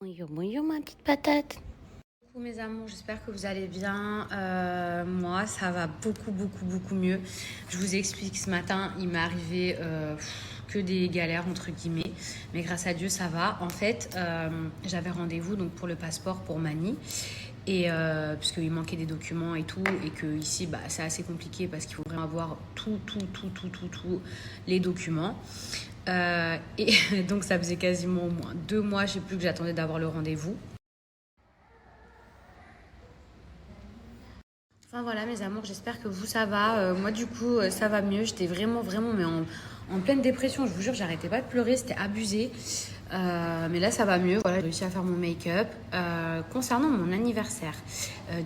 Bonjour, bonjour ma petite patate. Coucou mes amours, j'espère que vous allez bien. Moi, ça va beaucoup mieux. Je vous explique, ce matin, il m'est arrivé que des galères, entre guillemets. Mais grâce à Dieu, ça va. En fait, j'avais rendez-vous donc, pour le passeport pour Mani. Et puisqu'il manquait des documents et tout. Et que ici, c'est assez compliqué parce qu'il faut vraiment avoir tous les documents. Et donc, ça faisait quasiment au moins 2 mois, je sais plus, que j'attendais d'avoir le rendez-vous. Enfin voilà mes amours, j'espère que vous ça va. Moi du coup ça va mieux. J'étais vraiment mais en pleine dépression. Je vous jure, j'arrêtais pas de pleurer, c'était abusé. Mais là ça va mieux. Voilà, j'ai réussi à faire mon make-up. Concernant mon anniversaire,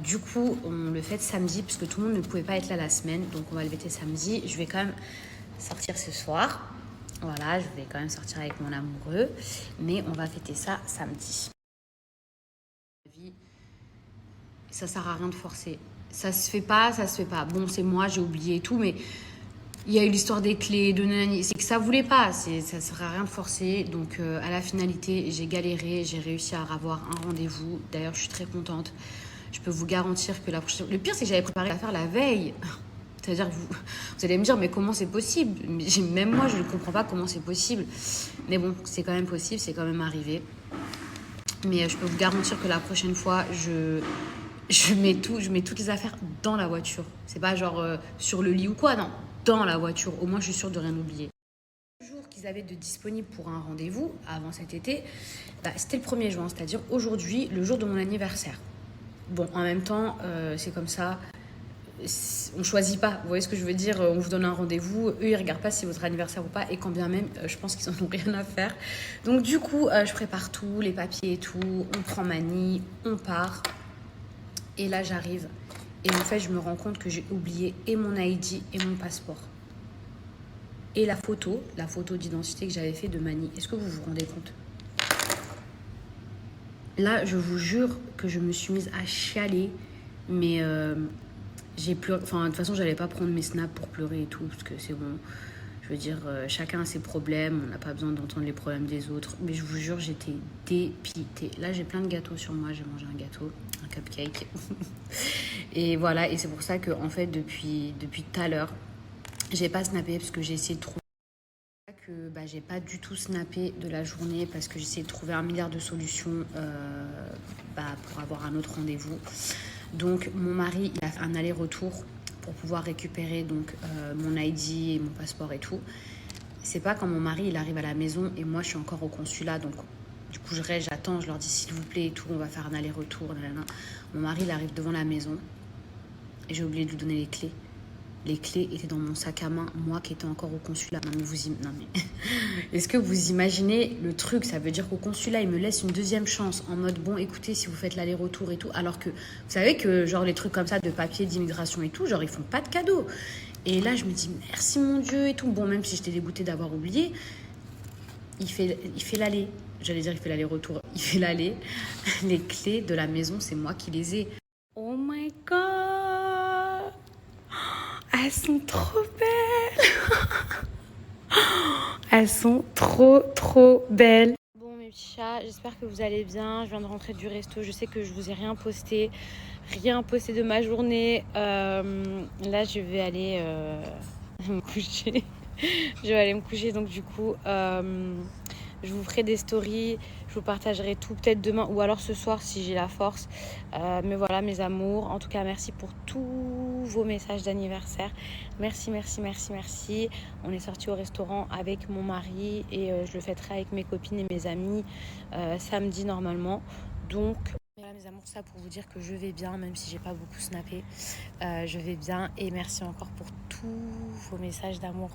du coup on le fête samedi parce que tout le monde ne pouvait pas être là la semaine. Donc on va le fêter samedi. Je vais quand même sortir ce soir. Voilà, je vais quand même sortir avec mon amoureux. Mais on va fêter ça samedi. Ça sert à rien de forcer. Ça se fait pas. Bon, c'est moi, j'ai oublié et tout, mais il y a eu l'histoire des clés, de nanani. C'est que ça voulait pas. Ça sert à rien de forcer. Donc, à la finalité, j'ai galéré. J'ai réussi à avoir un rendez-vous. D'ailleurs, je suis très contente. Je peux vous garantir que la prochaine. Le pire, c'est que j'avais préparé l'affaire la veille. C'est-à-dire que vous allez me dire, mais comment c'est possible? Même moi, je ne comprends pas comment c'est possible. Mais bon, c'est quand même possible, c'est quand même arrivé. Mais je peux vous garantir que la prochaine fois, je mets toutes les affaires dans la voiture. C'est pas genre sur le lit ou quoi, non. Dans la voiture. Au moins, je suis sûre de rien oublier. Le jour qu'ils avaient de disponible pour un rendez-vous, avant cet été, c'était le 1er juin, c'est-à-dire aujourd'hui, le jour de mon anniversaire. Bon, en même temps, c'est comme ça. On choisit pas, vous voyez ce que je veux dire, on vous donne un rendez-vous, eux ils regardent pas si c'est votre anniversaire ou pas, et quand bien même je pense qu'ils en ont rien à faire. Donc du coup je prépare tout, les papiers et tout, on prend Mani, on part, et là j'arrive, et en fait je me rends compte que j'ai oublié et mon ID et mon passeport, et la photo d'identité que j'avais fait de Mani. Est-ce que vous vous rendez compte? Là je vous jure que je me suis mise à chialer, mais j'ai pleuré. Enfin, de toute façon, j'allais pas prendre mes snaps pour pleurer et tout, parce que c'est bon. Je veux dire, chacun a ses problèmes, on n'a pas besoin d'entendre les problèmes des autres. Mais je vous jure, j'étais dépitée. Là, j'ai plein de gâteaux sur moi, j'ai mangé un gâteau, un cupcake. Et voilà, et c'est pour ça que, en fait, depuis tout à l'heure, j'ai pas snappé, parce que j'ai essayé de trouver. Que j'ai pas du tout snappé de la journée parce que j'essayais de trouver un milliard de solutions pour avoir un autre rendez-vous. Donc mon mari il a fait un aller-retour pour pouvoir récupérer donc mon ID et mon passeport et tout. C'est pas quand mon mari il arrive à la maison et moi je suis encore au consulat, donc du coup j'attends, je leur dis s'il vous plaît et tout, on va faire un aller-retour. Nanana. Mon mari il arrive devant la maison et j'ai oublié de lui donner les clés. Les clés étaient dans mon sac à main, moi qui étais encore au consulat. Non mais est-ce que vous imaginez le truc? Ça veut dire qu'au consulat, ils me laissent une deuxième chance en mode bon, écoutez, si vous faites l'aller-retour et tout. Alors que vous savez que genre les trucs comme ça de papier d'immigration et tout, genre ils font pas de cadeaux. Et là, je me dis merci mon Dieu et tout. Bon, même si j'étais dégoûtée d'avoir oublié, il fait l'aller. J'allais dire il fait l'aller-retour. Il fait l'aller. Les clés de la maison, c'est moi qui les ai. Oh my god! Elles sont trop belles. Elles sont trop belles. Bon mes petits chats, j'espère que vous allez bien. Je viens de rentrer du resto. Je sais que je vous ai rien posté de ma journée. Là je vais aller me coucher. Je vais aller me coucher, donc du coup je vous ferai des stories, je vous partagerai tout peut-être demain ou alors ce soir si j'ai la force. Mais voilà mes amours, en tout cas merci pour tous vos messages d'anniversaire. Merci. On est sorti au restaurant avec mon mari et je le fêterai avec mes copines et mes amis samedi normalement. Donc voilà mes amours, ça pour vous dire que je vais bien, même si j'ai pas beaucoup snappé. Je vais bien et merci encore pour tous vos messages d'amour.